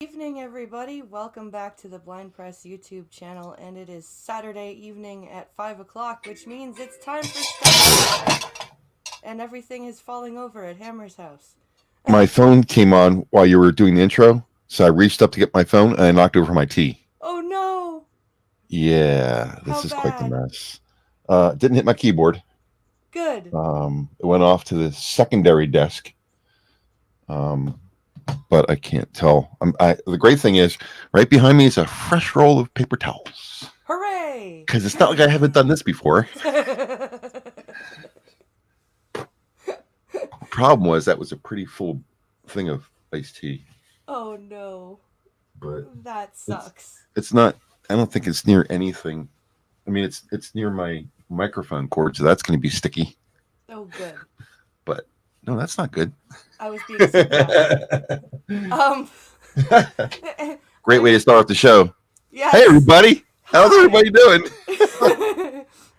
Evening, everybody. Welcome back to the blindpress YouTube channel, and it is Saturday evening at 5 o'clock, which means it's time for Star Trek, and everything is falling over at Hammer's house. My phone came on while you were doing the intro, so I reached up to get my phone and I knocked over my tea. Oh no! Yeah, How this is quite the bad? mess. Didn't hit my keyboard. Good. It went off to the secondary desk. But I can't tell. The great thing is, right behind me is a fresh roll of paper towels. Hooray! Because it's not like I haven't done this before. Problem was that was a pretty full thing of iced tea. Oh no. But that sucks. It's not. I don't think it's near anything. I mean, it's near my microphone cord, so that's going to be sticky. Oh, good. But no, that's not good. I was being surprised. Great way to start off the show. Yes. Hey, everybody. How's everybody doing?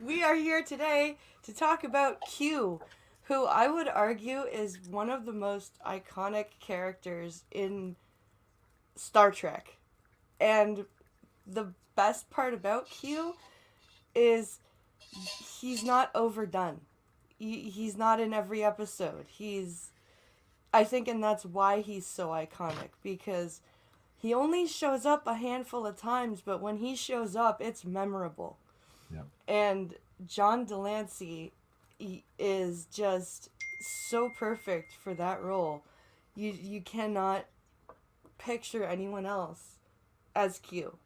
We are here today to talk about Q, who I would argue is one of the most iconic characters in Star Trek. And the best part about Q is he's not overdone. He's not in every episode. I think, and that's why he's so iconic, because he only shows up a handful of times, but when he shows up, it's memorable. Yeah. And John Delancey is just so perfect for that role. You cannot picture anyone else as Q.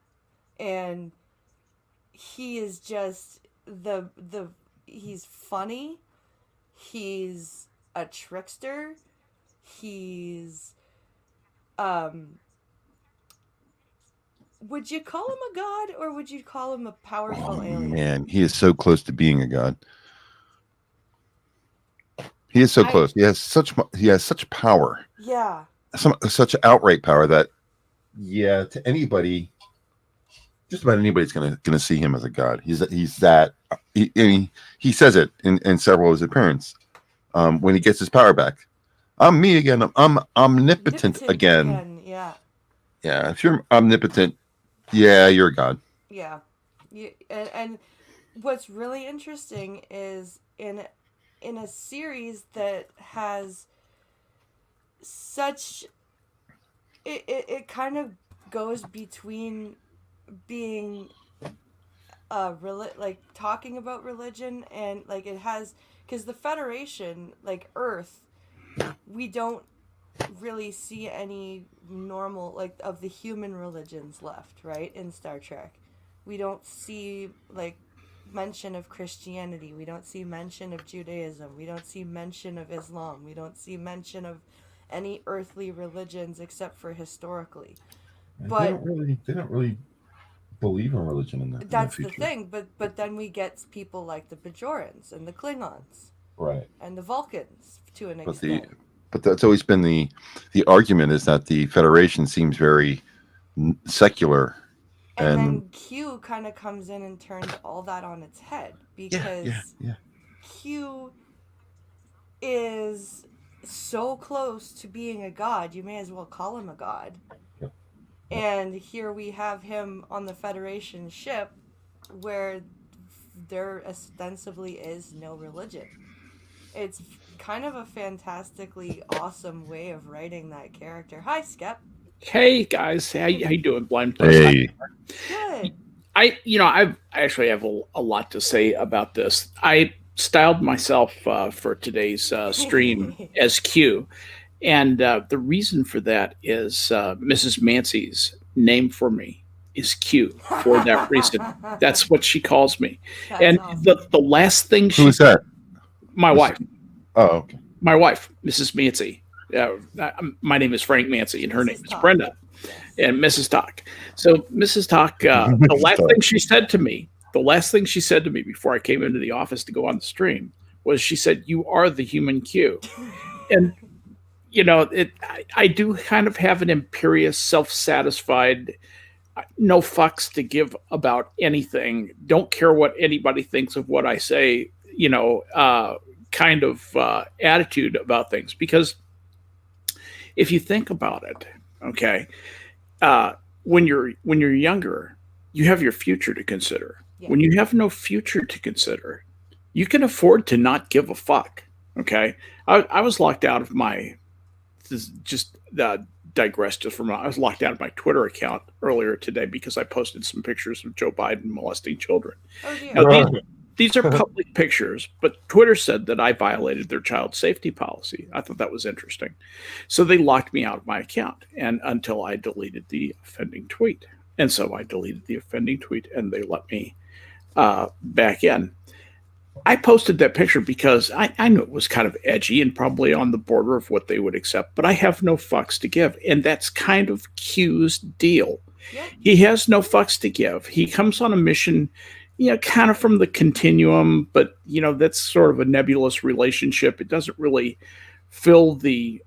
And he is just he's funny. He's a trickster. He's would you call him a god, or would you call him a powerful alien? Man, he is so close to being a god. He is so close. He has such power. Yeah. Such outright power that, to anybody, just about anybody's gonna see him as a god. He's that. He says it in several of his appearances. When he gets his power back, I'm me again. I'm omnipotent again. Yeah. Yeah. If you're omnipotent, you're a god. Yeah. And what's really interesting is in a series that has such it kind of goes between being like talking about religion, and like it has, because the Federation, like Earth, we don't really see any normal, like, of the human religions left, right? In Star Trek, we don't see like mention of Christianity, we don't see mention of Judaism, we don't see mention of Islam, we don't see mention of any earthly religions except for historically. But they don't really believe in religion in that's the thing. But then we get people like the Bajorans and the Klingons, right, and the Vulcans to an extent. But that's always been the argument, is that the Federation seems very secular. And then Q kind of comes in and turns all that on its head, because Q is so close to being a god, you may as well call him a god. Yep. And here we have him on the Federation ship, where there ostensibly is no religion. It's kind of a fantastically awesome way of writing that character. Hi, Skep. Hey guys, how you doing, Blind? Hey. Good. I actually have a lot to say about this. I styled myself for today's stream as Q, and the reason for that is Mrs. Mancy's name for me is Q for that reason. That's what she calls me. That's and awesome. the last thing Who's that? My wife. Oh, okay. My wife, Mrs. Mancy. My name is Frank Mancy, and her name is Brenda, and Mrs. Talk. So Mrs. Talk, the last thing she said to me before I came into the office to go on the stream was, she said, "You are the human Q." And I do kind of have an imperious, self-satisfied, no fucks to give about anything, don't care what anybody thinks of what I say, kind of attitude about things. Because if you think about it, okay, when you're younger, you have your future to consider. Yeah. When you have no future to consider, you can afford to not give a fuck. Okay, I was locked out of my. This is just digress just from. I was locked out of my Twitter account earlier today because I posted some pictures of Joe Biden molesting children. Oh dear. Now, these are public pictures, but Twitter said that I violated their child safety policy. I thought that was interesting. So they locked me out of my account and until I deleted the offending tweet. And so I deleted the offending tweet and they let me back in. I posted that picture because I knew it was kind of edgy and probably on the border of what they would accept, but I have no fucks to give. And that's kind of Q's deal. Yeah. He has no fucks to give. He comes on a mission, kind of from the continuum, but, that's sort of a nebulous relationship. It doesn't really fill the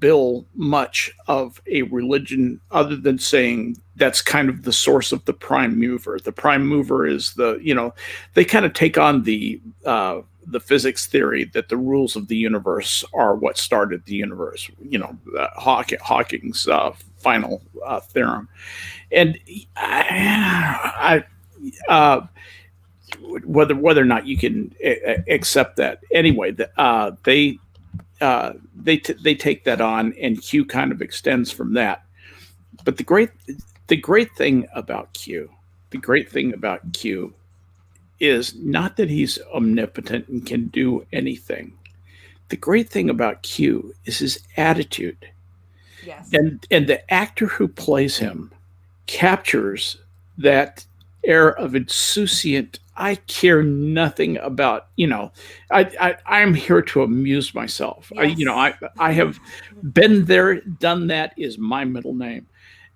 bill much of a religion other than saying that's kind of the source of the prime mover. The prime mover is they kind of take on the physics theory that the rules of the universe are what started the universe, Hawking's final theorem. And whether or not you can accept that anyway, they take that on, and Q kind of extends from that. But the great thing about Q is not that he's omnipotent and can do anything. The great thing about Q is his attitude. Yes. And the actor who plays him captures that air of insouciant, I care nothing about, I'm here to amuse myself. Yes. I have been there, done that is my middle name,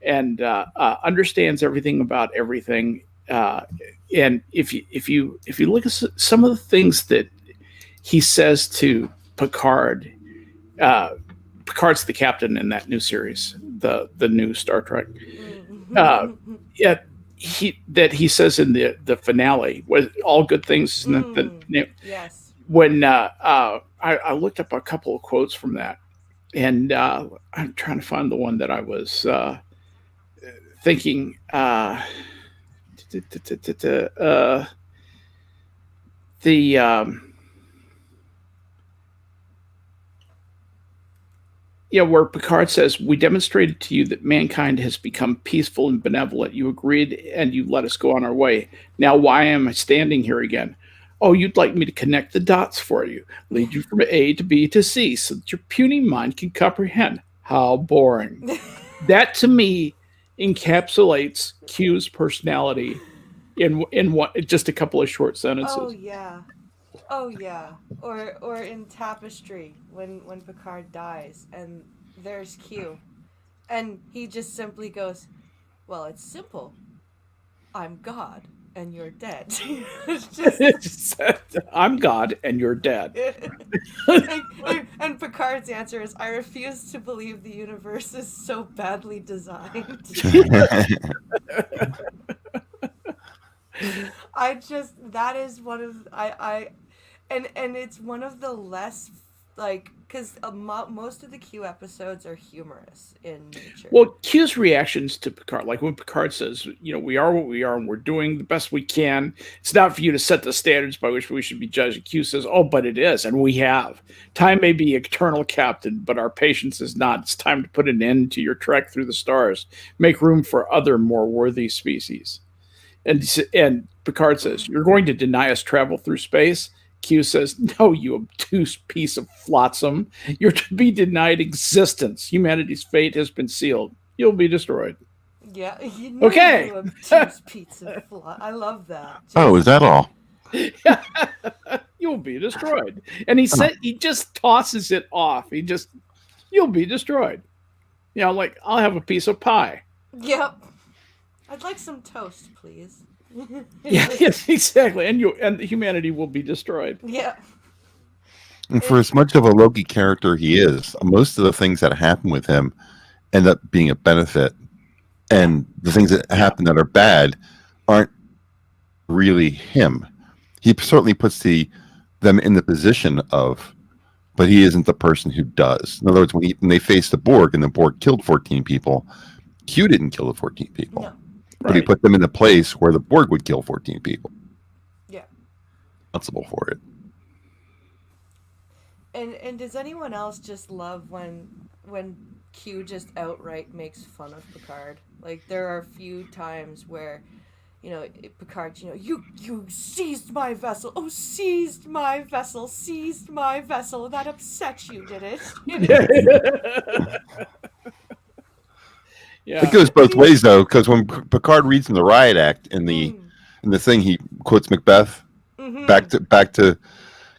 and understands everything about everything. And if you look at some of the things that he says to Picard, Picard's the captain in that new series, the new Star Trek. He says in the finale, was all good things. Yes. When I looked up a couple of quotes from that, and I'm trying to find the one that I was thinking. Where Picard says, "We demonstrated to you that mankind has become peaceful and benevolent. You agreed and you let us go on our way. Now, why am I standing here again? Oh, you'd like me to connect the dots for you, lead you from A to B to C so that your puny mind can comprehend. How boring." That, to me, encapsulates Q's personality in just a couple of short sentences. Oh yeah. Or in Tapestry when Picard dies and there's Q, and he just simply goes, "Well, it's simple. I'm God and you're dead." It's just I'm God and you're dead. and Picard's answer is, "I refuse to believe the universe is so badly designed." That is one of and it's one of the less, because most of the Q episodes are humorous in nature. Well, Q's reactions to Picard, like when Picard says, "We are what we are and we're doing the best we can. It's not for you to set the standards by which we should be judged." And Q says, "Oh, but it is, and we have. Time may be eternal, Captain, but our patience is not. It's time to put an end to your trek through the stars. Make room for other more worthy species." And Picard says, "You're going to deny us travel through space?" Q says, "No, you obtuse piece of flotsam. You're to be denied existence. Humanity's fate has been sealed. You'll be destroyed." Yeah. Okay. You obtuse pizza fly. I love that. Oh, is that all? You'll be destroyed. And he just tosses it off. You'll be destroyed. Like, I'll have a piece of pie. Yep. I'd like some toast, please. Yes, exactly. And humanity will be destroyed. Yeah. And for as much of a Loki character he is, most of the things that happen with him end up being a benefit. And the things that happen that are bad aren't really him. He certainly puts them in the position of, but he isn't the person who does. In other words, when they faced the Borg and the Borg killed 14 people, Q didn't kill the 14 people, No. but he put them in a place where the Borg would kill 14 people. Yeah. Responsible for it. And does anyone else just love when Q just outright makes fun of Picard? Like, there are a few times where, Picard, you seized my vessel. Oh, seized my vessel. That upset you, did it? Yeah. It goes both ways though, because when Picard reads in the Riot Act in the thing, he quotes Macbeth back to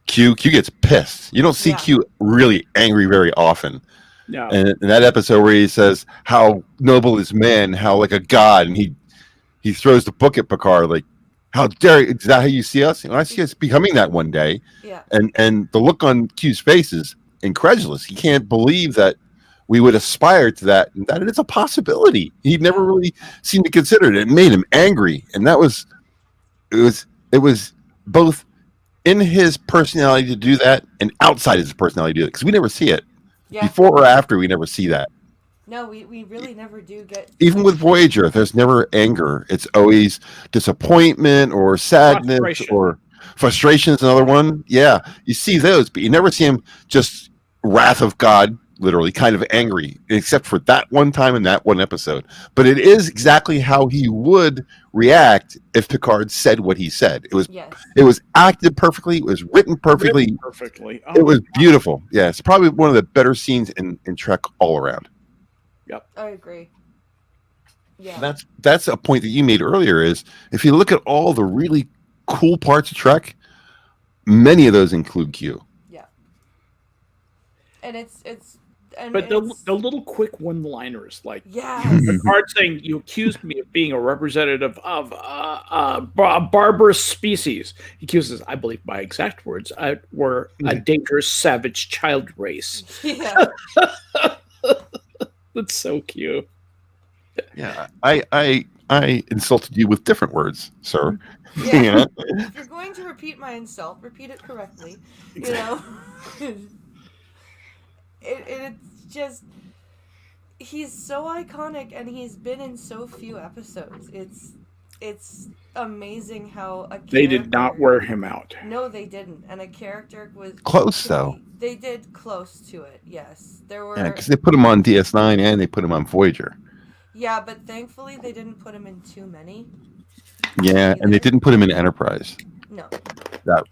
Q. Q gets pissed. You don't see Q really angry very often. No. And in that episode where he says how noble is man, how like a god, and he throws the book at Picard like, how dare is that how you see us? I see us becoming that one day. Yeah. And the look on Q's face is incredulous. He can't believe that we would aspire to that, and that it's a possibility. He never really seemed to consider it. It made him angry, and it was both in his personality to do that and outside his personality to do it, because we never see it. Yeah. Before or after, we never see that. No, we really never do get... Even with Voyager, there's never anger. It's always disappointment or sadness or frustration is another one. Yeah, you see those, but you never see him just wrath of God, literally kind of angry, except for that one time in that one episode. But it is exactly how he would react if Picard said what he said. It was acted perfectly. It was written perfectly. Oh, it was beautiful. Yeah, it's probably one of the better scenes in Trek all around. Yep, I agree. Yeah, that's a point that you made earlier. Is if you look at all the really cool parts of Trek, many of those include Q. Yeah, and it's but the little quick one-liners, like Picard saying, "You accused me of being a representative of barbarous species." He accuses, I believe, my exact words, were a dangerous, savage child race. Yeah. That's so cute. Yeah, I insulted you with different words, sir. Yeah. If you're going to repeat my insult, repeat it correctly. It's just, he's so iconic, and he's been in so few episodes. It's amazing how they did not wear him out. No, they didn't, and a character was close though. They did close to it. Yes, there were. Yeah, because they put him on DS9 and they put him on Voyager. Yeah, but thankfully they didn't put him in too many. Yeah, and they didn't put him in Enterprise. No.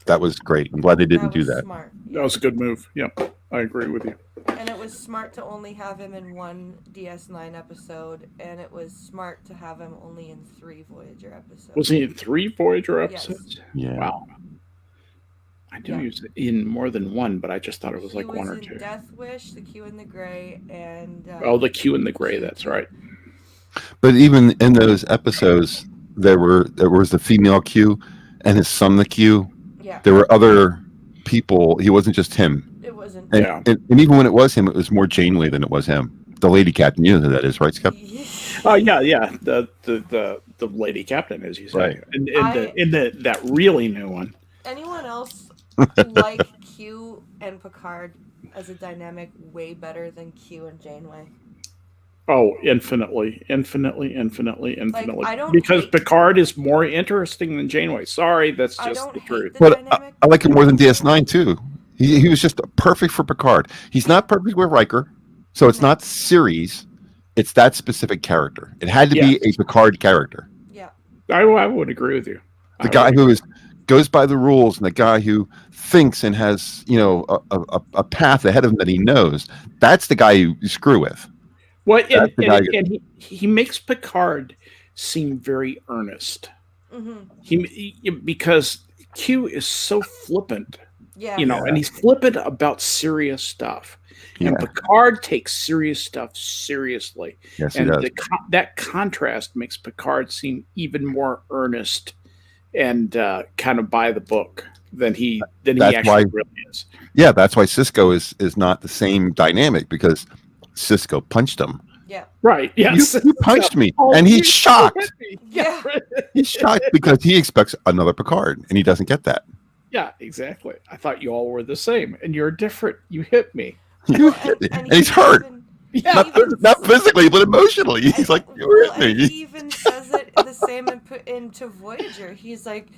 That was great. I'm glad they didn't do that. Smart. That was a good move. Yep, I agree with you. And it was smart to only have him in one DS9 episode, and it was smart to have him only in 3 Voyager episodes. Was he in 3 Voyager episodes? Yes. Yeah. Wow. I knew he was in more than one, but I just thought it was like one or two. Death Wish, the Q and the Gray, and the Q and the Gray. That's right. But even in those episodes, there was the female Q and his son, the Q. Yeah. There were other people. He wasn't just him. It wasn't. And even when it was him, it was more Janeway than it was him. The lady captain, you know who that is, right, Skip? Yeah. The lady captain, as you say, right. And that really new one. Anyone else like Q and Picard as a dynamic way better than Q and Janeway? Oh, infinitely. Like, because Picard is more interesting than Janeway. Sorry, that's just the truth. But I like him more than DS9 too. He was just perfect for Picard. He's not perfect with Riker, so it's not series. It's that specific character. It had to be a Picard character. Yeah, I would agree with you. The guy who goes by the rules, and the guy who thinks and has a path ahead of him that he knows. That's the guy you screw with. Well, and he makes Picard seem very earnest. Mm-hmm. Because Q is so flippant, and he's flippant about serious stuff. Yeah. And Picard takes serious stuff seriously. Yes, and he does. That contrast makes Picard seem even more earnest and kind of by the book than he actually really is. Yeah, that's why Cisco is not the same dynamic, because Cisco punched him. Yeah. Right. Yes. You punched me, and he's shocked. Yeah. He's shocked because he expects another Picard, and he doesn't get that. Yeah, exactly. I thought you all were the same, and you're different. You hit me. And he's hurt. Yeah. Not physically, but emotionally. He's like, you're well, with and me. he even says it the same into Voyager. He's like,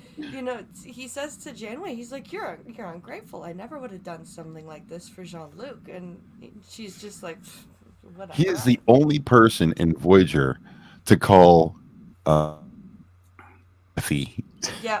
he says to Janeway, he's like, you're ungrateful. I never would have done something like this for Jean-Luc. And she's just like, whatever. He is the only person in Voyager to call Kathy. Yeah.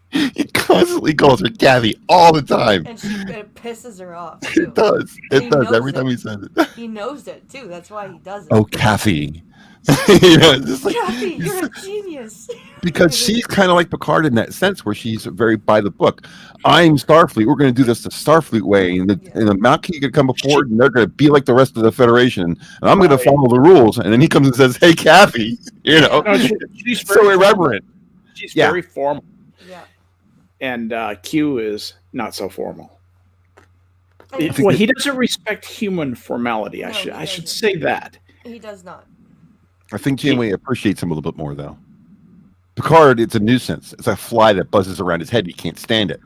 He constantly calls her Kathy all the time. And it pisses her off too. It does. And It does every time he says it. He knows it too. That's why he does it. Oh, Kathy. It's just like, Kathy, you're a genius. because she's kind of like Picard in that sense, where she's very by the book. I'm Starfleet. We're going to do this the Starfleet way, and the Maquis going to come before, and they're going to be like the rest of the Federation, and I'm going to follow the rules. And then he comes and says, "Hey, Kathy," No, she's so irreverent. She's very formal. Yeah. And Q is not so formal. I Well, he doesn't respect human formality. No, I should say that. He does not. I think Janeway appreciates him a little bit more, though. Picard, it's a nuisance. It's a fly that buzzes around his head. He can't stand it.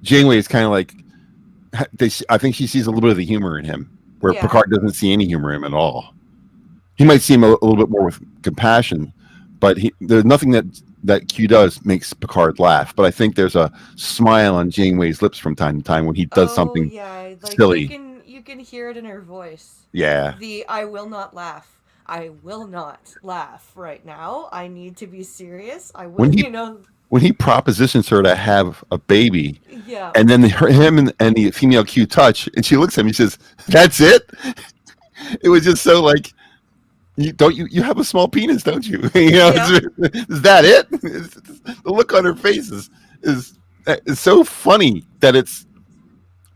Janeway is kind of like, I think she sees a little bit of the humor in him, where Picard doesn't see any humor in him at all. He might see him a little bit more with compassion, but there's nothing that Q does makes Picard laugh. But I think there's a smile on Janeway's lips from time to time when he does something silly. You can hear it in her voice. Yeah. I will not laugh. I will not laugh right now. I need to be serious. I will, when he propositions her to have a baby, yeah, and then him and the female Q touch, and she looks at him, he says, "That's it." It was just so like, you have a small penis, don't you? Is that it? The look on her face is so funny that it's.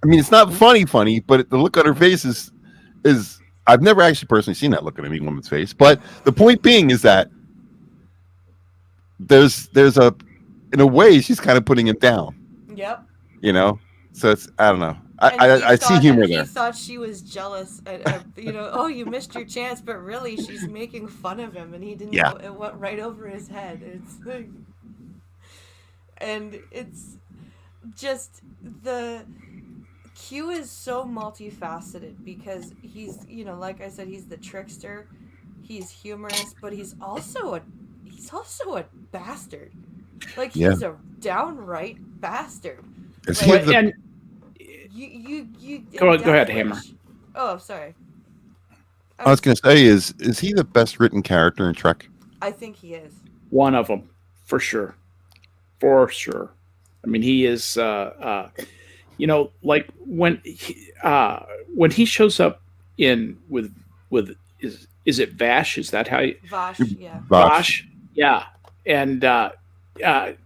I mean, it's not funny, but the look on her face is. I've never actually personally seen that look on any woman's face, but the point being is that there's in a way she's kind of putting him down. Yep. So it's, I don't know. I see humor there. He thought she was jealous, oh, you missed your chance, but really she's making fun of him, and he didn't know, it went right over his head. It's just Q is so multifaceted because he's, like I said, he's the trickster, he's humorous, but he's also a bastard. Like, he's a downright bastard. Go ahead, Hammer. Oh, sorry. I was going to say, is he the best written character in Trek? I think he is. One of them, for sure. For sure. I mean, he is, like when he shows up with is it Vash? Is that how you? Vash, yeah. Vash, yeah. And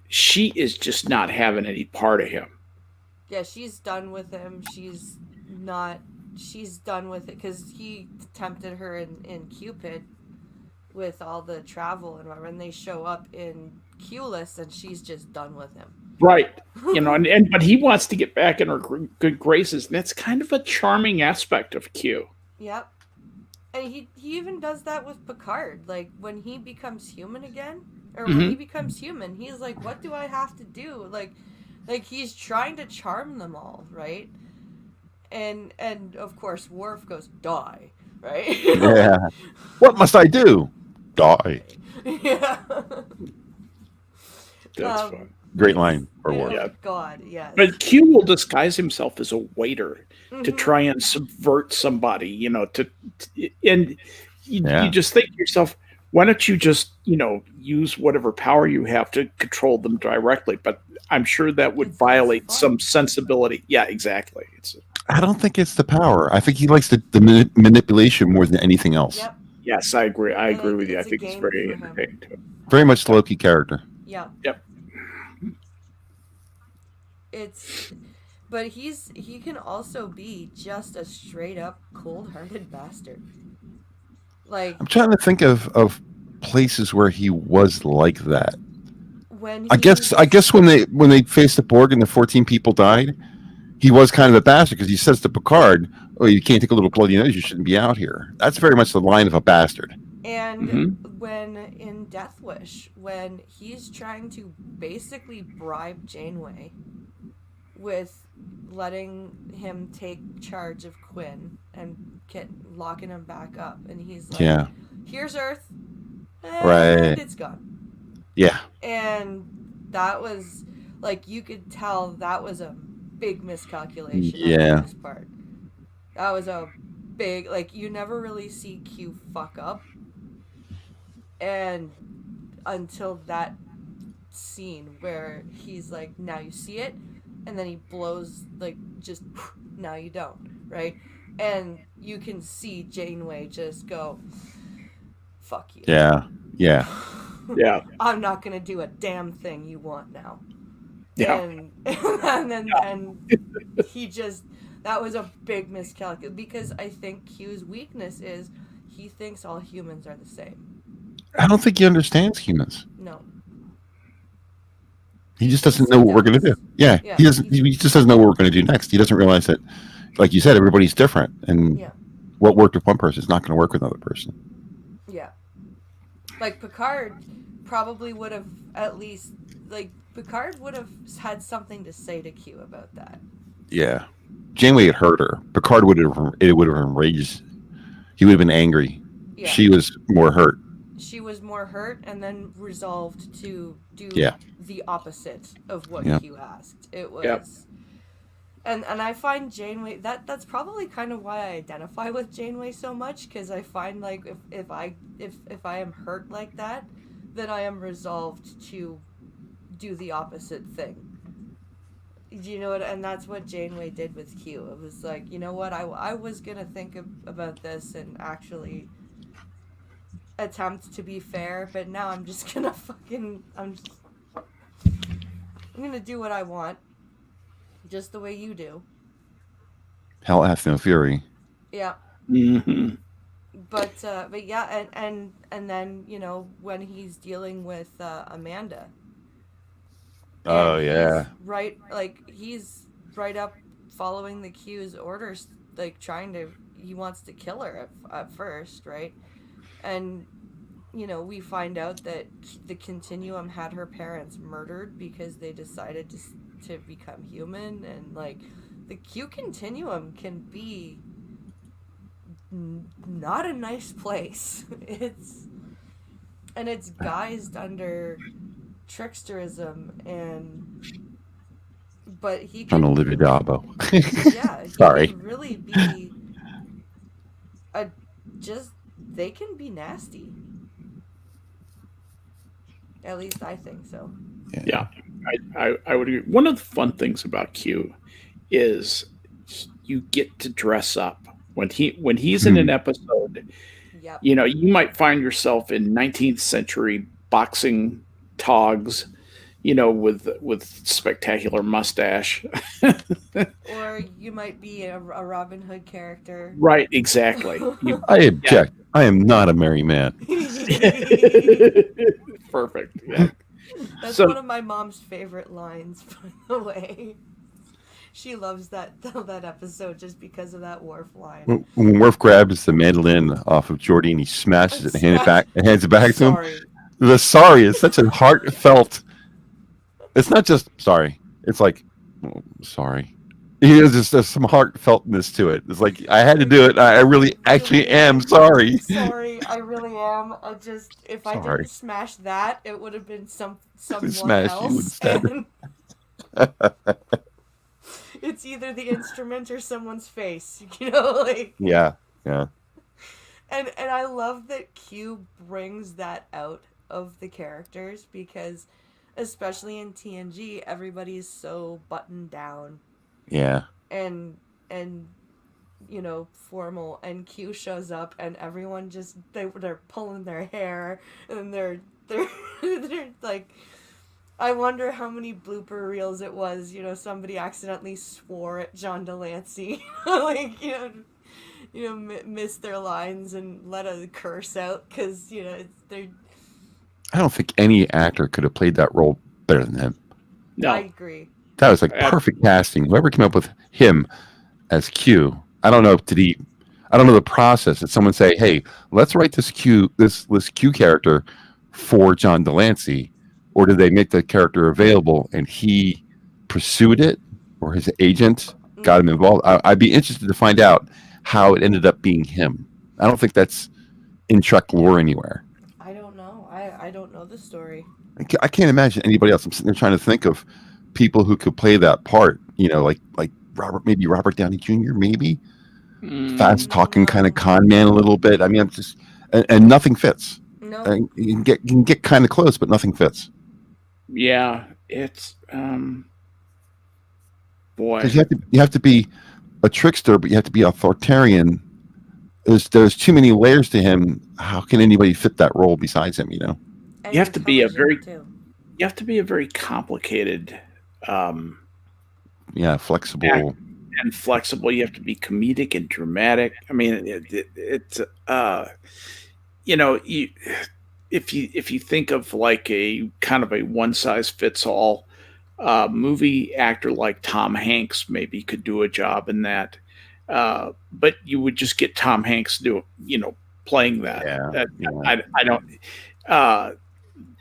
she is just not having any part of him. Yeah, she's done with him. She's done with it because he tempted her in Cupid with all the travel and whatever, and they show up in Q-list, and she's just done with him. Right. But he wants to get back in her good graces, and that's kind of a charming aspect of Q. Yep. And he even does that with Picard. Like, when he becomes human again, or when he becomes human, he's like, what do I have to do? Like he's trying to charm them all, right? And of course, Worf goes, die, right? Yeah. What must I do? Die. Yeah. That's fun. Great line for Worf. Yeah. God, yes. But Q will disguise himself as a waiter to try and subvert somebody, and you just think to yourself, why don't you just, use whatever power you have to control them directly? But I'm sure that would violate some sensibility. Yeah, exactly. I don't think it's the power. I think he likes the manipulation more than anything else. Yep. Yes, I agree. I agree with you. I think it's very entertaining too. Very much the Loki character. Yeah. Yep. But he can also be just a straight up cold-hearted bastard. Like, I'm trying to think of places where he was like that. I guess when they faced the Borg and the 14 people died, he was kind of a bastard because he says to Picard, "Oh, you can't take a little bloody nose. You shouldn't be out here." That's very much the line of a bastard. And when in Death Wish, when he's trying to basically bribe Janeway with letting him take charge of Quinn and locking him back up, and he's like, Yeah. "Here's Earth, and Right. it's gone." Yeah. And that was like, you could tell that was a big miscalculation on his part. That was a big, like, you never really see Q fuck up, and until that scene where he's like, now you see it, and then he blows, like, just now you don't, right? And you can see Janeway just go, fuck you. Yeah. Yeah. Yeah. I'm not gonna do a damn thing you want now. Yeah. And he just, that was a big miscalculation, because I think Q's weakness is he thinks all humans are the same. I don't think he understands humans. No. He just doesn't know what we're going to do. Yeah. He doesn't. He just doesn't know what we're going to do next. He doesn't realize that, like you said, everybody's different, and what worked with one person is not going to work with another person. Yeah. Like Picard probably would have at least, like, Picard would have had something to say to Q about that. Yeah. Janeway had hurt her. Picard would have enraged. He would have been angry. Yeah. She was more hurt. She was more hurt, and then resolved to do the opposite of what Q asked. It was, and I find Janeway, that's probably kind of why I identify with Janeway so much, because I find, like, if I am hurt like that, then I am resolved to do the opposite thing. You know what? And that's what Janeway did with Q. It was like, you know what? I was gonna think about this and actually attempt to be fair, but now I'm just gonna I'm gonna do what I want, just the way you do. Hell hath no fury. Yeah. Mm-hmm. But yeah, and then, you know, when he's dealing with Amanda. Oh yeah. He's right up following the Q's orders, like he wants to kill her at first, right? And, you know, we find out that the Continuum had her parents murdered because they decided to become human, and, like, the Q Continuum can be not a nice place. It's guised under tricksterism, but he can Olivia Dabo. Yeah, Sorry. he can really be they can be nasty. At least I think so. Yeah, I would agree. One of the fun things about Q is you get to dress up when he's in an episode. Yep. You know, you might find yourself in 19th century boxing togs, you know, with spectacular mustache. Or you might be a Robin Hood character. Right, exactly. I object. Yeah. I am not a merry man. Perfect. Yeah. That's one of my mom's favorite lines, by the way. She loves that episode just because of that Worf line. When Worf grabs the mandolin off of Geordi and he smashes it and hands it back to him. The sorry is such a heartfelt. It's not just sorry. It's like, sorry. There's some heartfeltness to it. It's like, I had to do it. I really actually am sorry. Sorry, I really am. If I didn't smash that, it would have been someone else. It's either the instrument or someone's face, you know, like. Yeah. And I love that Q brings that out of the characters, because especially in TNG, everybody's so buttoned down. Yeah. And you know, formal, and Q shows up and everyone just they're pulling their hair, and they're like, I wonder how many blooper reels it was, you know, somebody accidentally swore at John Delancey. Like, you know, missed their lines and let a curse out, because, you know, they're. I don't think any actor could have played that role better than him. No, I agree. That was like perfect casting. Whoever came up with him as Q, I don't know the process. Did someone say, "Hey, let's write this Q character for John Delancey," or did they make the character available and he pursued it, or his agent got him involved? I'd be interested to find out how it ended up being him. I don't think that's in Trek lore anywhere. I don't know. I don't know the story. I can't imagine anybody else. I'm sitting there trying to think of people who could play that part. Like Robert Downey Jr. Maybe fast talking kind of con man a little bit. I mean, I'm just and nothing fits. No. You can get kind of close, but nothing fits. Yeah, it's boy. Because you have to be a trickster, but you have to be authoritarian. There's too many layers to him. How can anybody fit that role besides him? And you have to be a very too. you have to be a very complicated flexible and flexible. You have to be comedic and dramatic. I mean, it's if you think of like a kind of a one size fits all movie actor like Tom Hanks maybe could do a job in that, but you would just get Tom Hanks playing that. I don't.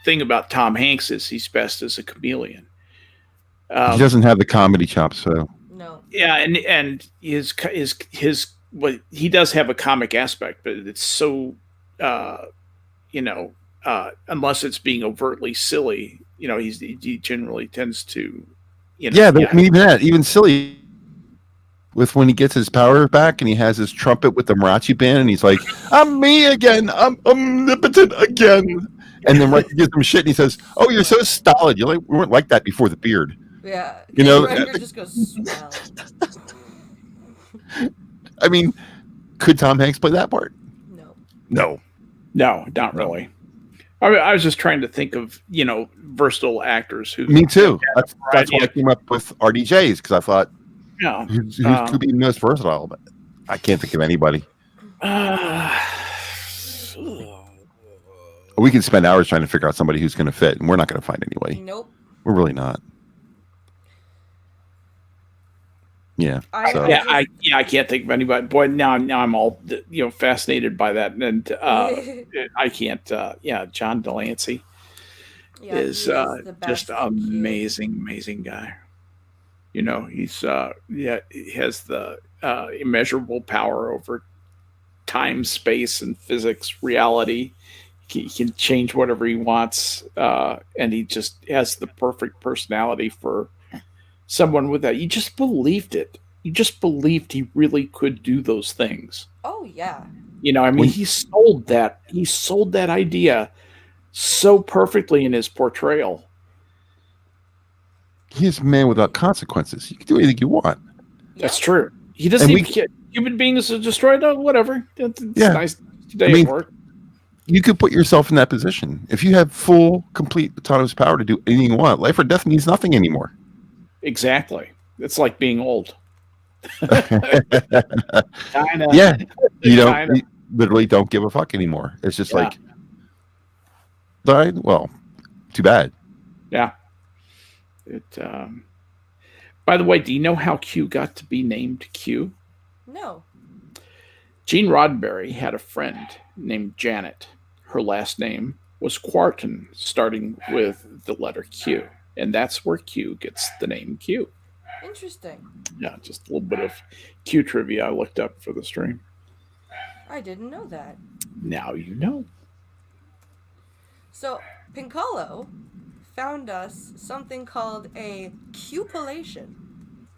Thing about Tom Hanks is he's best as a chameleon. He doesn't have the comedy chops, so no. Yeah, and his what he does have a comic aspect, but it's so unless it's being overtly silly, he generally tends to, I mean, even silly with when he gets his power back and he has his trumpet with the mariachi band and he's like, "I'm me again, I'm omnipotent again," and then Riker gives him shit and he says, "Oh, you're so stolid. We weren't like that before the beard." Yeah, Riker just goes swell. I mean, could Tom Hanks play that part? No, not really. I was just trying to think of versatile actors who. Me too. That's why I came up with RDJs, because I thought, who could be most versatile? But I can't think of anybody. We can spend hours trying to figure out somebody who's going to fit, and we're not going to find anybody. Nope. We're really not. Yeah. I can't think of anybody. Boy, now I'm all fascinated by that, and I can't. John Delancey is just amazing guy. He's he has the immeasurable power over time, space, and physics, reality. He can change whatever he wants, and he just has the perfect personality for someone with that. You just believed it. You just believed he really could do those things. Oh yeah. He sold that. He sold that idea so perfectly in his portrayal. He's a man without consequences. You can do anything you want. That's true. He doesn't even human beings are destroyed. Oh, whatever. It's nice today at work. You could put yourself in that position. If you have full, complete autonomous power to do anything you want, life or death means nothing anymore. Exactly. It's like being old. Kinda. Yeah. You literally don't give a fuck anymore. It's just like, died? Well, too bad. Yeah. By the way, do you know how Q got to be named Q? No. Gene Roddenberry had a friend named Janet. Her last name was Quarton, starting with the letter Q. And that's where Q gets the name Q. Interesting. Yeah, just a little bit of Q trivia I looked up for the stream. I didn't know that. Now you know. So, Pincolo found us something called a cupulation.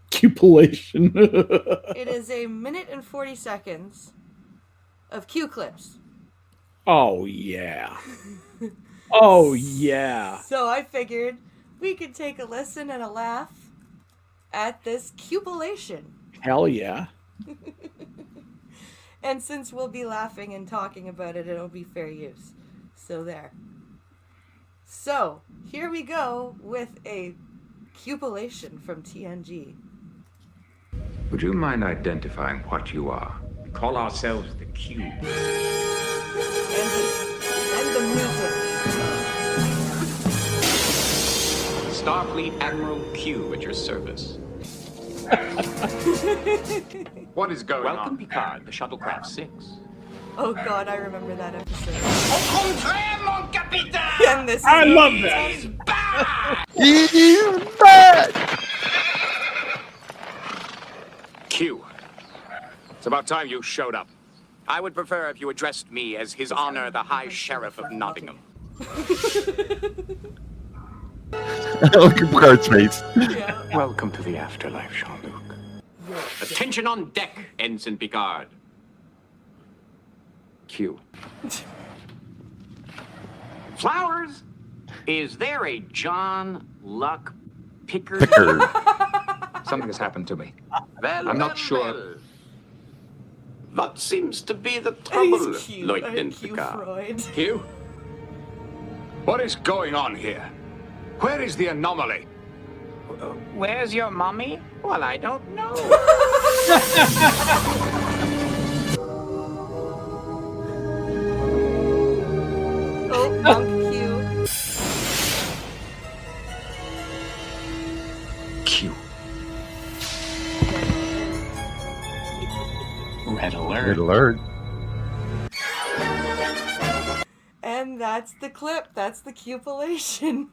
Cupulation. It is a minute and 40 seconds of Q clips. Oh, yeah. Oh, yeah. So I figured we could take a listen and a laugh at this cupulation. Hell yeah. And since we'll be laughing and talking about it, it'll be fair use. So there. So, here we go with a cupulation from TNG. Would you mind identifying what you are? We call ourselves the Cube. And the music. Starfleet Admiral Q at your service. What is going on? Welcome, Picard, the Shuttlecraft 6. Oh god, I remember that episode. Au contraire, mon capitaine! And this is I love that. He's back! He's back! Q. It's about time you showed up. I would prefer if you addressed me as His Honor the High Sheriff of Nottingham. Look at Picard's face. Yeah. Welcome to the afterlife, Jean-Luc. Attention on deck, Ensign Picard. Q. Flowers? Is there a John Luck Pickard? Pickard. Something has happened to me. Well, I'm not well, sure. well. What seems to be the And trouble, he's cute. Lieutenant Q Picard? Freud. Q? What is going on here? Where is the anomaly? Where's your mommy? Well, I don't know. Oh, Monk Q. Q. Red alert. Red alert. And that's the clip. That's the cupulation.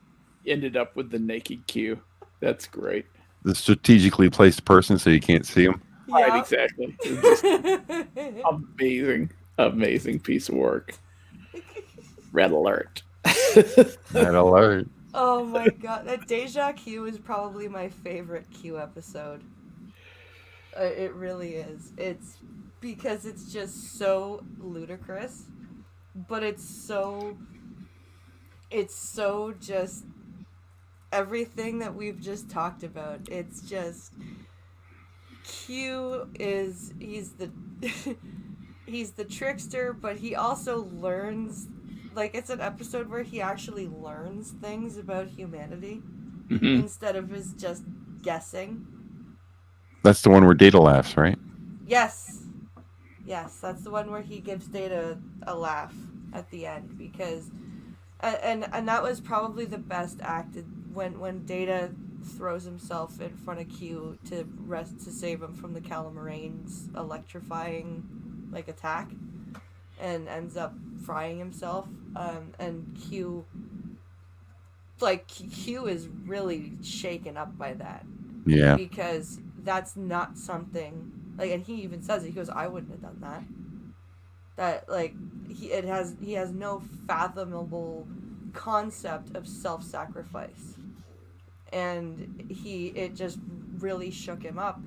Ended up with the naked Q. That's great. The strategically placed person so you can't see him. Right, Yep. exactly. It was just amazing piece of work. Red alert. Red alert. Oh my god, that Deja Q is probably my favorite Q episode. It really is. It's because it's just so ludicrous, but it's so just everything that we've just talked about. It's just Q is he's the trickster, but he also learns. Like, it's an episode where he actually learns things about humanity instead of his just guessing. That's the one where Data laughs, right? Yes, that's the one where he gives Data a laugh at the end because, and that was probably the best acted when Data throws himself in front of Q to save him from the Calamarain's electrifying attack, and ends up frying himself. And Q is really shaken up by that. Yeah. Because that's not something and he even says it. He goes, "I wouldn't have done that." That he has no fathomable concept of self-sacrifice, and it just really shook him up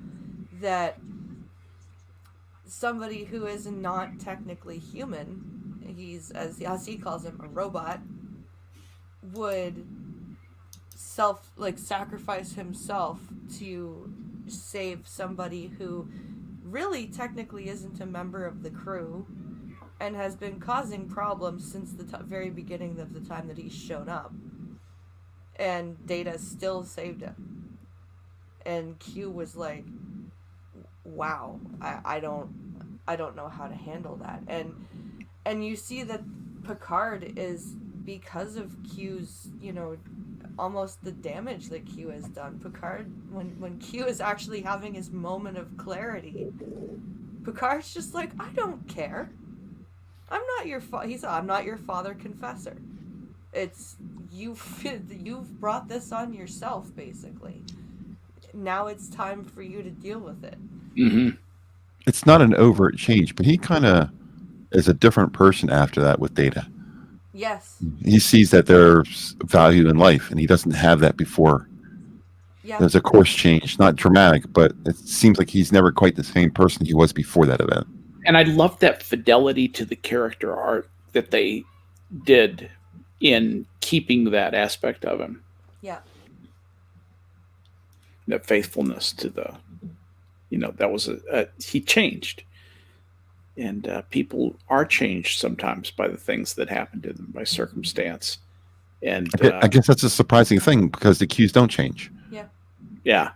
that somebody who is not technically human, he's as he calls him a robot, would sacrifice himself to save somebody who really technically isn't a member of the crew and has been causing problems since the very beginning of the time that he's shown up, and Data still saved him. And Q was like, wow, I don't know how to handle that. And you see that Picard is, because of Q's, almost the damage that Q has done. Picard, when Q is actually having his moment of clarity, Picard's just like, I don't care. I'm not your I'm not your father confessor. It's you've brought this on yourself, basically. Now it's time for you to deal with it. Mm-hmm. It's not an overt change, but he kind of is a different person after that with Data. Yes. He sees that there's value in life, and he doesn't have that before. Yeah. There's a course change, not dramatic, but it seems like he's never quite the same person he was before that event. And I love that fidelity to the character art that they did in keeping that aspect of him. Yeah. That faithfulness to the, that was he changed. And people are changed sometimes by the things that happen to them, by circumstance. And I guess that's a surprising thing because the cues don't change. Yeah. Yeah.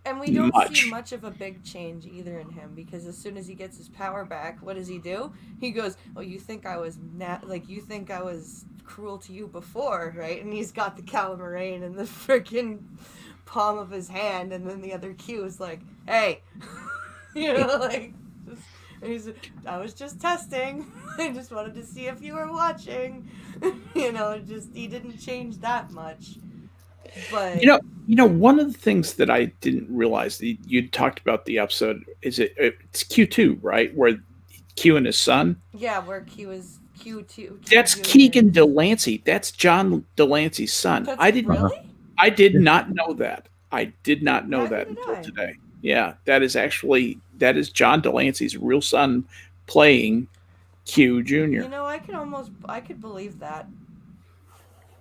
And we don't see much of a big change either in him, because as soon as he gets his power back, what does he do? He goes, "Oh, you think I was you think I was cruel to you before, right?" And he's got the Calamarain in the freaking palm of his hand, and then the other Q is like, "Hey," and he's like, "I was just testing. I just wanted to see if you were watching." He didn't change that much. But One of the things that I didn't realize that you talked about the episode is it's Q2, right? Where Q and his son. yeah, where Q is Q2. That's Jr. Keegan Delancey. That's John Delancey's son. That's I didn't. really. I did not know that. I did not know Neither that did until I. today. Yeah, that is John Delancey's real son playing Q Jr. I could believe that.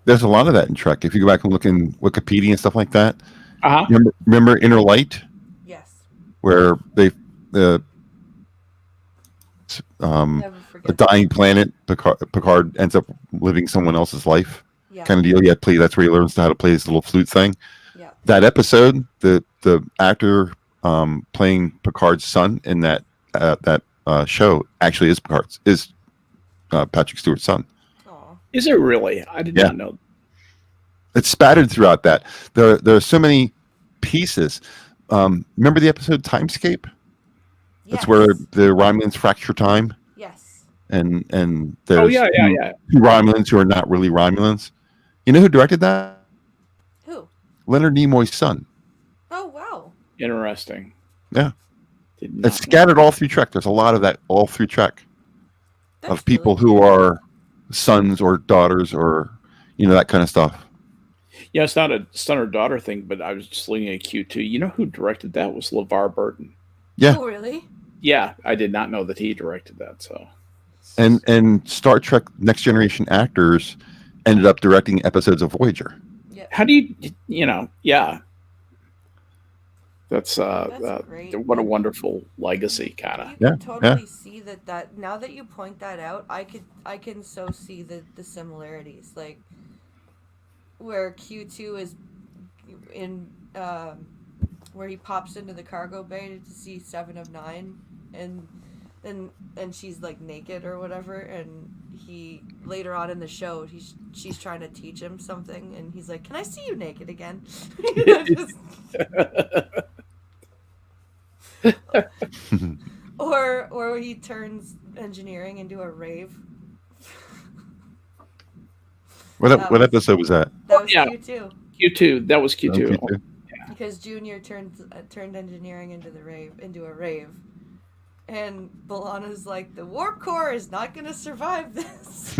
There's a lot of that in Trek. If you go back and look in Wikipedia and stuff like that, Uh-huh. remember Inner Light, Yes. where the Never a forget. dying planet, Picard ends up living someone else's life, Yeah. kind of deal. Yeah, that's where he learns how to play his little flute thing. Yeah. That episode, the actor playing Picard's son in that show actually is Patrick Stewart's son. Aw. Is it really? I did not know. It's spattered throughout that. There are so many pieces. Remember the episode Timescape? That's where the Romulans fracture time. Yes. And there's yeah. two Romulans who are not really Romulans. You know who directed that? Who? Leonard Nimoy's son. Oh wow. Interesting. Yeah. Did not It's scattered all through Trek. There's a lot of that all through Trek. That's Of people really who are sons or daughters or that kind of stuff. Yeah, it's not a son or daughter thing, but I was just looking at Q2. You know who directed that was LeVar Burton. Yeah. Oh really? Yeah, I did not know that he directed that. So, And Star Trek Next Generation actors ended up directing episodes of Voyager. Yeah. how do you yeah. That's great. what a wonderful legacy, kind of. You can totally see that now that you point that out, I can so see the similarities, like where Q2 is in where he pops into the cargo bay to see 7 of 9 and she's like naked or whatever, and he later on in the show she's trying to teach him something and he's like, "Can I see you naked again?" Or he turns engineering into a rave. What episode was that? That was yeah. Q2. Q2. That was Q2. Q2. Because Junior turned engineering into a rave, and B'Elanna's like, the warp core is not gonna survive this.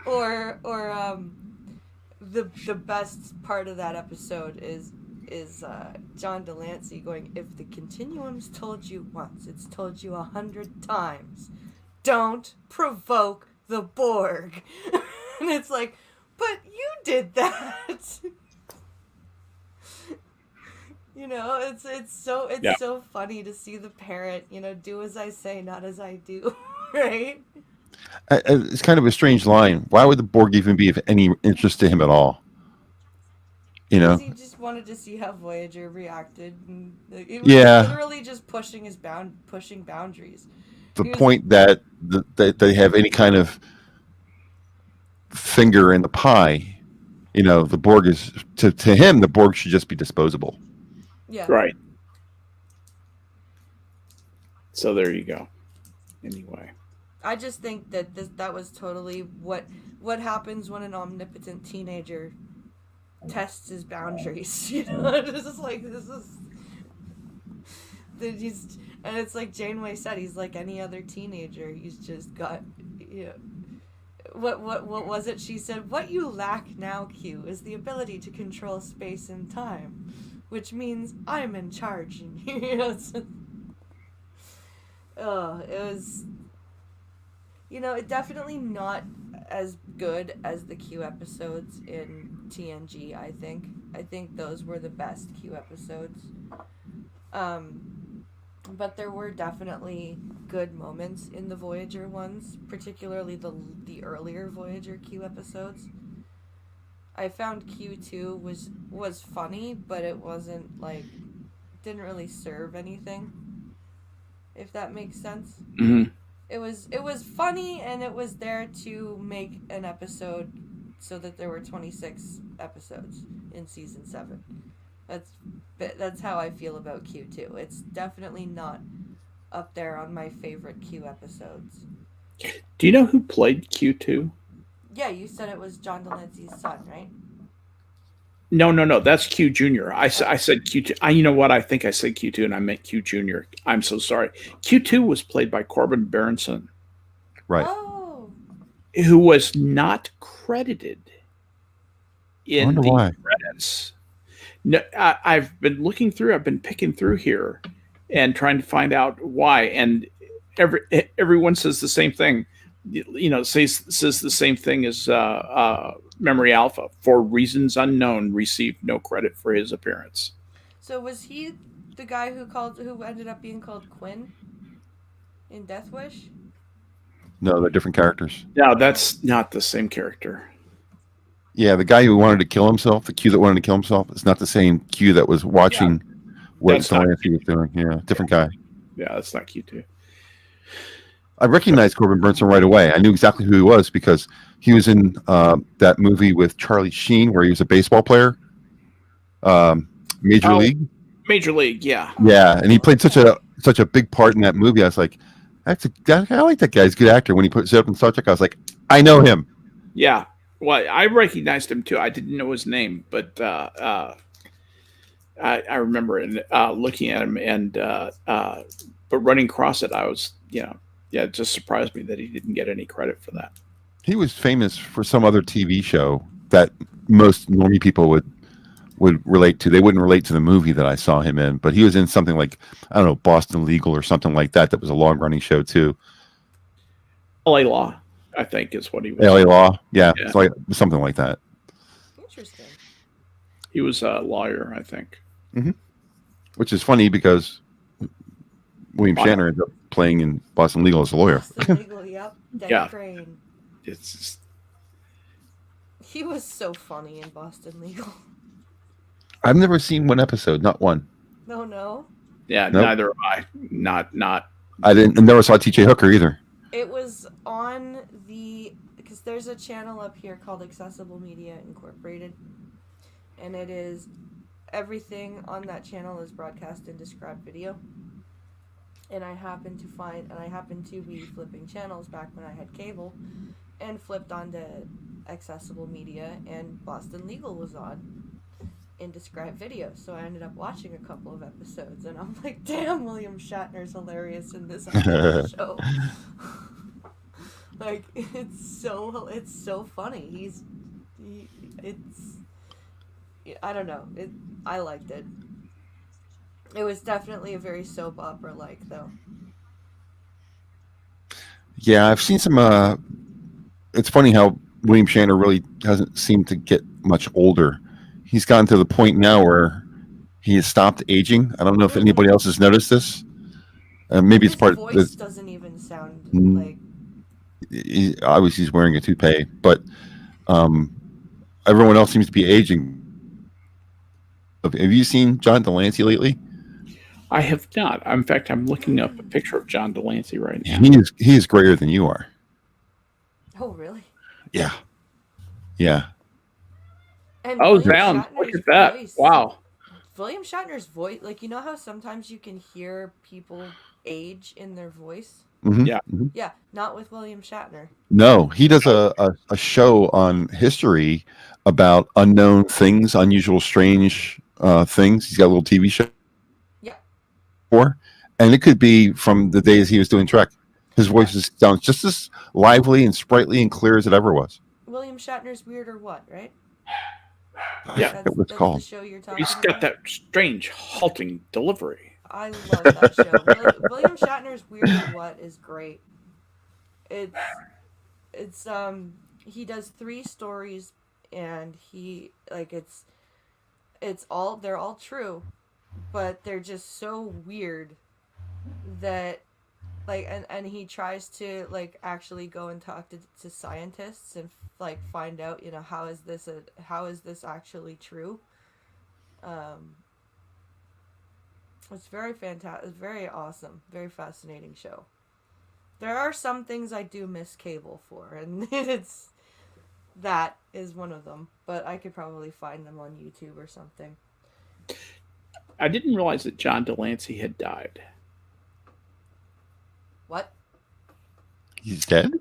or the best part of that episode is John Delancey going, "If the continuum's told you once, it's told you 100 times. Don't provoke the Borg." And it's like, but you did that. It's so funny to see the parent, do as I say, not as I do, right? It's kind of a strange line. Why would the Borg even be of any interest to him at all? He just wanted to see how Voyager reacted, and it was literally just pushing boundaries. The point that they have any kind of finger in the pie, the Borg is to him, the Borg should just be disposable. Yeah. Right. So there you go. Anyway, I just think that was totally what happens when an omnipotent teenager tests his boundaries. It's just like, this is, and it's like Janeway said, he's like any other teenager. He's just got, what was it she said? What you lack now, Q, is the ability to control space and time, which means I'm in charge. It was, it definitely not as good as the Q episodes in TNG. I think those were the best Q episodes. But there were definitely good moments in the Voyager ones, particularly the earlier Voyager Q episodes. I found Q2 was funny, but it wasn't didn't really serve anything, if that makes sense. Mm-hmm. It was funny, and it was there to make an episode so that there were 26 episodes in season 7. That's how I feel about Q2. It's definitely not up there on my favorite Q episodes. Do you know who played Q2? Yeah, you said it was John Delancey's son, right? No. That's Q Junior. I said Q2. You know what? I think I said Q2, and I meant Q Junior. I'm so sorry. Q2 was played by Corbin Berenson, Right. Oh. who was not credited I in wonder the why. credits. No, I've been looking through. I've been picking through here and trying to find out why. And everyone says the same thing. Says the same thing as Memory Alpha. For reasons unknown, received no credit for his appearance. So was he the guy who ended up being called Quinn in Death Wish? No, they're different characters. No, that's not the same character. Yeah, the guy who wanted to kill himself, the Q that wanted to kill himself, it's not the same Q that was watching what That's not Delancey was doing. Yeah, different guy. Yeah, that's not Q2. I recognized Corbin Burnson right away. I knew exactly who he was because he was in that movie with Charlie Sheen where he was a baseball player, Major League. Major League, yeah. Yeah, and he played such a big part in that movie. I was like, I like that guy. He's a good actor. When he put it up in Star Trek, I was like, I know him. Yeah. Well, I recognized him too. I didn't know his name, but I remember looking at him and but running across it, I was, it just surprised me that he didn't get any credit for that. He was famous for some other TV show that most normie people would relate to. They wouldn't relate to the movie that I saw him in, but he was in something like, I don't know, Boston Legal or something like that. That was a long running show too. LA Law, I think, is what he was. LA Law, yeah. It's like something like that. Interesting. He was a lawyer, I think. Mm-hmm. Which is funny because William Shatner ended up playing in Boston Legal as a lawyer. Boston Legal, yep. Yeah. Crane. It's just... He was so funny in Boston Legal. I've never seen one episode, not one. No. Yeah, nope. Neither have I. Not. I never saw TJ Hooker either. It was on because there's a channel up here called Accessible Media Incorporated, and it is everything on that channel is broadcast in described video. And I happened to be flipping channels back when I had cable, and flipped onto Accessible Media, and Boston Legal was on in described video. So I ended up watching a couple of episodes, and I'm like, damn, William Shatner's hilarious in this show. Like, it's so funny. I don't know. I liked it. It was definitely a very soap opera-like, though. Yeah, I've seen some. It's funny how William Shatner really hasn't seemed to get much older. He's gotten to the point now where he has stopped aging. I don't know if anybody else has noticed this. Maybe it's part. His voice doesn't even sound like. Obviously, he's wearing a toupee, but everyone else seems to be aging. Have you seen John Delancey lately? I have not. In fact, I'm looking up a picture of John Delancey right now. He is greater than you are. Oh, really? Yeah. And down. Look at that. Voice, wow. William Shatner's voice, like, you know how sometimes you can hear people age in their voice? Mm-hmm. Yeah. Mm-hmm. Yeah, not with William Shatner. No, he does a show on history about unknown things, unusual, strange things. He's got a little TV show. Yeah. And it could be from the days he was doing Trek. His voice sounds just as lively and sprightly and clear as it ever was. William Shatner's Weird or What, right? Yeah. That's what's called. The show you're talking He's got that strange halting delivery. I love that show. William Shatner's Weird or What is great. It's he does 3 stories, and they're all true, but they're just so weird that and he tries to actually go and talk to scientists and find out, how is this actually true. It's very fantastic. It's very awesome. Very fascinating show. There are some things I do miss cable for, and that is one of them. But I could probably find them on YouTube or something. I didn't realize that John Delancey had died. What? He's dead?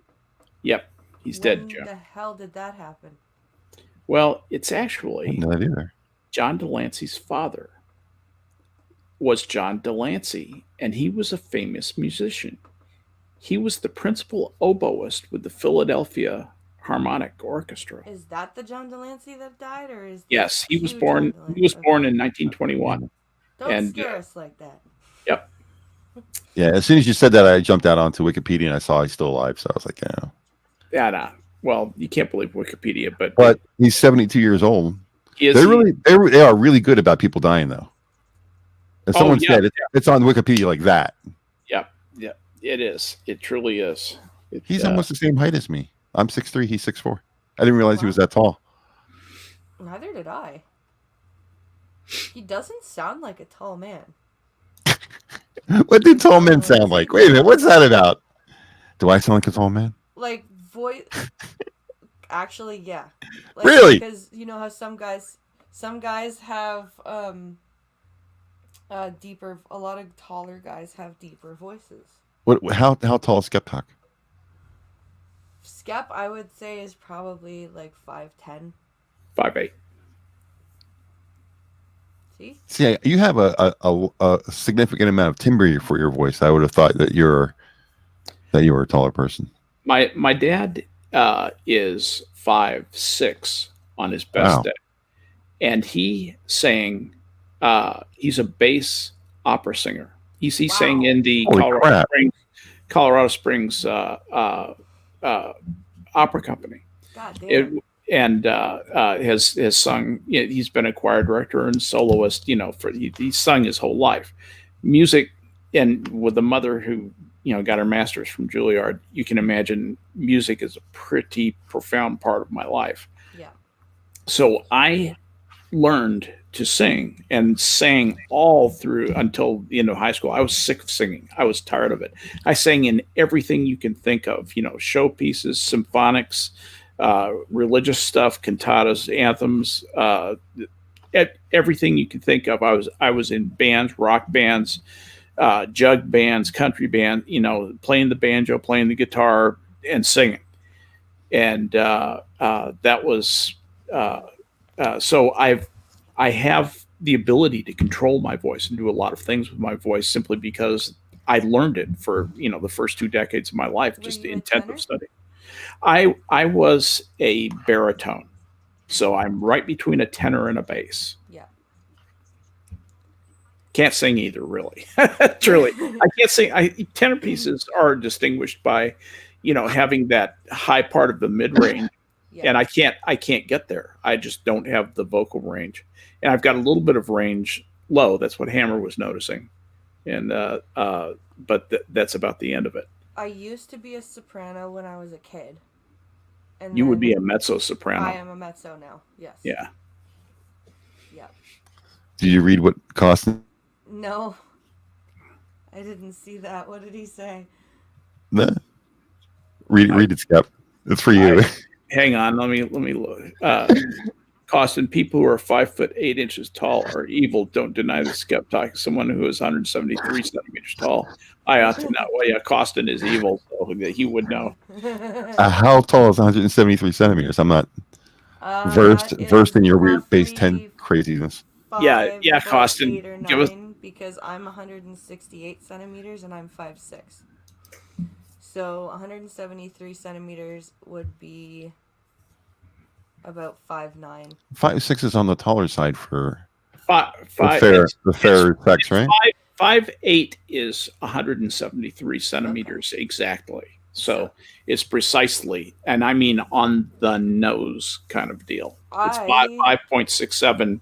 Yep, he's dead, Joe. When the hell did that happen? Well, it's I actually didn't know that either. John Delancey's father was John Delancey, and he was a famous musician. He was the principal oboist with the Philadelphia Harmonic Orchestra. Is that the John Delancey that died, or is this Yes, he was Q John born. He Delancey? was born Okay. in Yeah. 1921, Don't and scare us like that. yep, Yeah, as soon as you said that, I jumped out onto Wikipedia and I saw he's still alive. So I was like, yeah. yeah. Nah. Well, you can't believe Wikipedia, But he's 72 years old. he is. They are really good about people dying, though. As Oh, someone yeah, said, it's on Wikipedia like that. yeah, yeah. It is. It truly is. He's almost the same height as me. I'm 6'3", he's 6'4". I didn't realize he was that tall. Neither did I. He doesn't sound like a tall man. What did tall men sound like? Wait a minute, what's that about? Do I sound like a tall man? Like voice. Actually, yeah. Like, Really? Because you know how some guys have deeper. A lot of taller guys have deeper voices. How tall is Skeptok? Skep, I would say, is probably like 5'10". 5'8". See, you have a significant amount of timbre for your voice. I would have thought that you were a taller person. My dad is 5'6" on his best Wow. day, and he sang. He's a bass opera singer. He sang in the Holy crap. Colorado Springs opera company. God damn. And has sung. He's been a choir director and soloist. He's sung his whole life. Music, and with a mother who got her master's from Juilliard, you can imagine music is a pretty profound part of my life. Yeah. So I learned to sing and sang all through until the end of high school. I was sick of singing. I was tired of it. I sang in everything you can think of, showpieces, symphonics, religious stuff, cantatas, anthems, everything you can think of. I was in bands, rock bands, jug bands, country band, playing the banjo, playing the guitar, and singing. And that was so I have the ability to control my voice and do a lot of things with my voice simply because I learned it for the first 2 decades of my life, Were just you a intensive tenor? study. I was a baritone, so I'm right between a tenor and a bass. Yeah. Can't sing either, really. Truly, I can't sing. Tenor pieces are distinguished by, having that high part of the mid range, Yeah. and I can't get there. I just don't have the vocal range, and I've got a little bit of range low. That's what Hammer was noticing, and but that's about the end of it. I used to be a soprano when I was a kid. And You would be a then mezzo soprano. I am a mezzo now. Yes. Yeah. Yeah. Did you read what cost? No. I didn't see that. What did he say? Nah. Read it, Skep. It's for you. Hang on, let me look. Costin, people who are 5'8" tall are evil. Don't deny the skeptic. Someone who is 173 centimeters tall, I ought to know. Well, yeah, Costin is evil, so he would know. How tall is 173 centimeters? I'm not versed in your weird base 10 craziness. Yeah, Costin, 8 or 9 give us. because I'm 168 centimeters and I'm 5'6". So 173 centimeters would be about 5'9". 5'6" is on the taller side for The fair sex, right? 5'8" is 173 centimeters exactly. So it's precisely, and I mean on the nose kind of deal. It's 5.67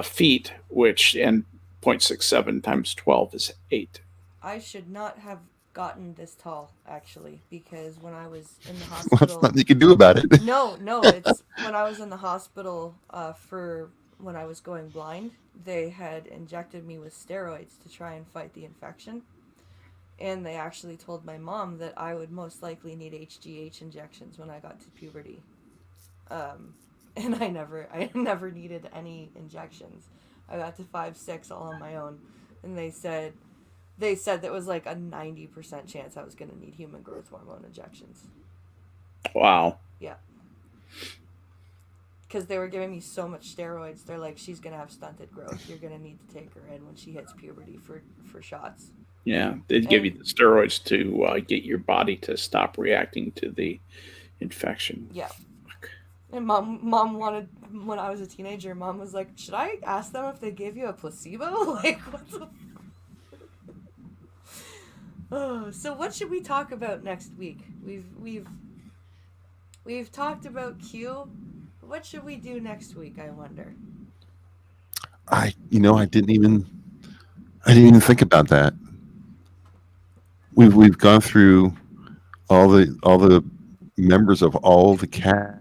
feet, and 0.67 times 12 is 8. I should not have gotten this tall, actually, because when I was in the Well, hospital... there's nothing you can do about it. No, it's when I was in the hospital for when I was going blind, they had injected me with steroids to try and fight the infection. And they actually told my mom that I would most likely need HGH injections when I got to puberty. And I never needed any injections. I got to 5'6" all on my own. And they said that was like a 90% chance I was going to need human growth hormone injections. Wow. Yeah. because they were giving me so much steroids. They're like, she's gonna have stunted growth. You're gonna need to take her in when she hits puberty for shots. Yeah, they'd give you the steroids to get your body to stop reacting to the infection. Yeah. And mom wanted, when I was a teenager, mom was like, should I ask them if they gave you a placebo? Like, what the... Oh, so what should we talk about next week? We've talked about Q. What should we do next week, I wonder? I didn't even think about that. We've gone through all the members of all the cast.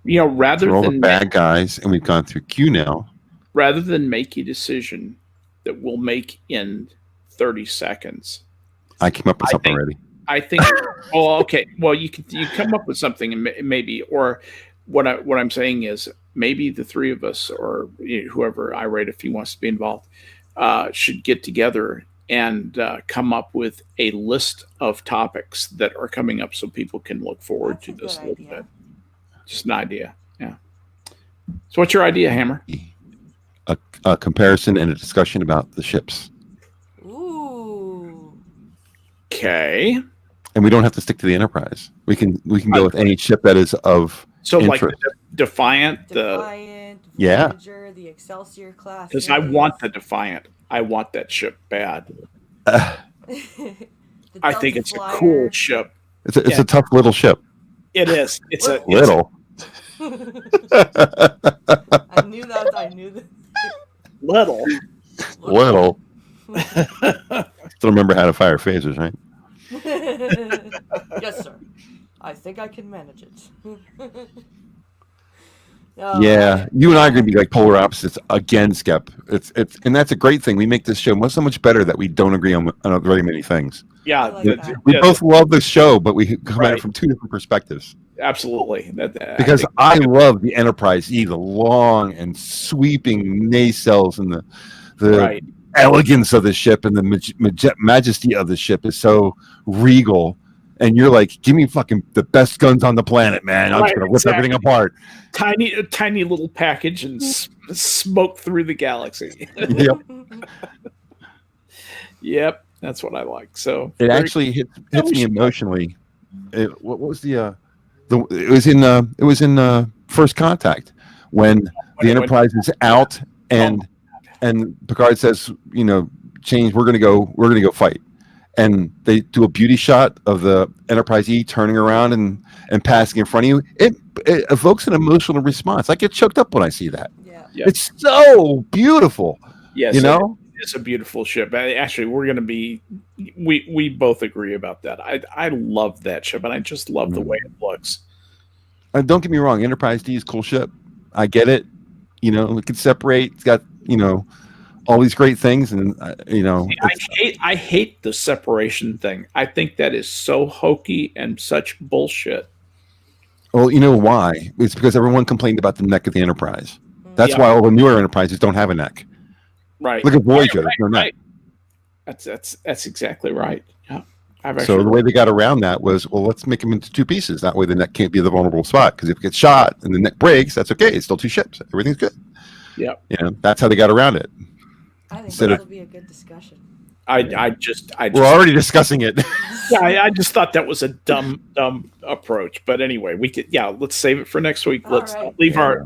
Rather all than the bad guys, and we've gone through Q now. Rather than make a decision that we'll make in 30 seconds. I came up with something already. I think. Oh, okay. Well, you come up with something, and maybe, or what I'm saying is maybe the three of us, or whoever Irate, if he wants to be involved, should get together and come up with a list of topics that are coming up, so people can look forward to this a little bit. Just an idea, yeah. So, what's your idea, Hammer? A comparison and a discussion about the ships. Ooh. Okay. And we don't have to stick to the Enterprise. We can go with any ship that is of interest. Like the Defiant, Voyager, the Excelsior class. Because I want the Defiant. I want that ship bad. I think it's a cool ship. It's a tough little ship. It is. It's a little. I knew that. Little. Still remember how to fire phasers, right? Yes, sir. I think I can manage it. Yeah, you and I are going to be like polar opposites again, Skep. It's and that's a great thing. We make this show so much better that we don't agree on very many things. Yeah, we both love this show, but we come at it from two different perspectives. Absolutely, because I love the Enterprise E, the long and sweeping nacelles, and the elegance of the ship and the majesty of the ship is so regal. And you're like, give me fucking the best guns on the planet, man. I'm just gonna rip everything apart. Tiny little package and smoke through the galaxy. Yep. Yep, that's what I like. So it actually hits me emotionally. What was it was in First Contact when the Enterprise is out and Picard says, change. We're gonna go fight. And they do a beauty shot of the Enterprise E turning around and passing in front of you. It evokes an emotional response. I get choked up when I see that. Yeah. It's so beautiful. Yes, it's a beautiful ship. Actually, we're going to be. We both agree about that. I love that ship, and I just love the way it looks. Don't get me wrong. Enterprise D is a cool ship. I get it. It can separate. It's got all these great things, and I hate the separation thing. I think that is so hokey and such bullshit. Well, you know why? It's because everyone complained about the neck of the Enterprise. That's why all the newer Enterprises don't have a neck. Right. Look at Voyager. There's no neck. That's exactly right. Yeah. So the way they got around that was, well, let's make them into two pieces. That way the neck can't be the vulnerable spot. Because if it gets shot and the neck breaks, that's okay. It's still two ships. Everything's good. Yeah. That's how they got around it. I think that'll be a good discussion. We're already discussing it. Yeah, I just thought that was a dumb approach. But anyway, let's save it for next week. Let's leave our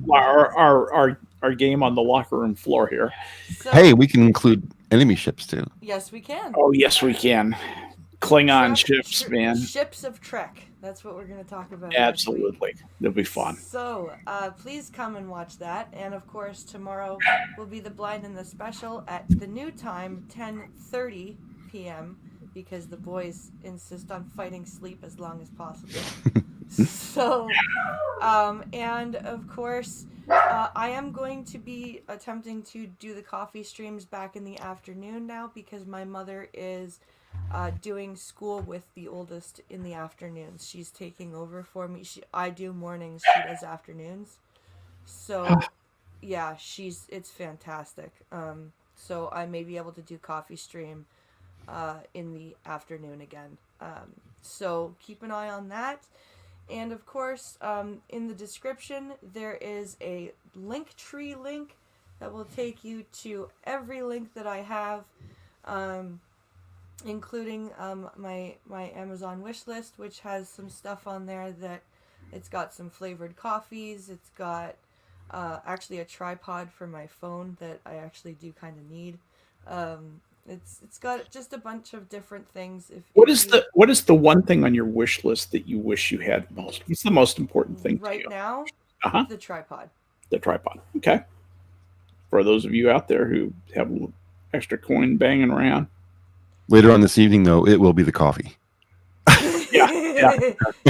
game on the locker room floor here. So, hey, we can include enemy ships too. Yes, we can. Oh, yes, we can. Klingon ships, man. Ships of Trek. That's what we're going to talk about. Absolutely. It'll be fun. So, please come and watch that. And, of course, tomorrow will be the Blind and the Special at the new time, 10:30 p.m., because the boys insist on fighting sleep as long as possible. So, and, of course, I am going to be attempting to do the coffee streams back in the afternoon now because my mother is doing school with the oldest in the afternoons. She's taking over for me. I do mornings, she does afternoons. So, yeah, it's fantastic. So I may be able to do coffee stream in the afternoon again. So keep an eye on that. And of course, in the description, there is a Linktree link that will take you to every link that I have, including my Amazon wish list, which has some stuff on there that it's got some flavored coffees. It's got actually a tripod for my phone that I actually do kind of need. It's got just a bunch of different things. What is the one thing on your wish list that you wish you had most? What's the most important thing right to you? now? Uh-huh. The tripod. The tripod. Okay. For those of you out there who have a little extra coin banging around. Later on this evening, though, it will be the coffee. Yeah.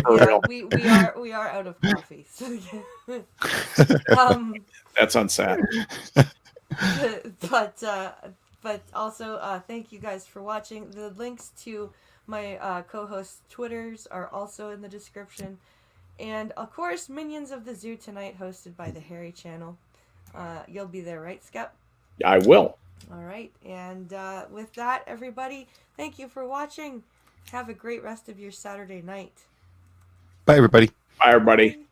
For real. we are out of coffee. So That's on sad. But also thank you guys for watching. The links to my co-host Twitters are also in the description, and of course Minions of the Zoo tonight, hosted by the Harry Channel. You'll be there, right, Skep? I will. All right, and with that, everybody, thank you for watching. Have a great rest of your Saturday night. Bye, everybody. Bye, everybody. Bye.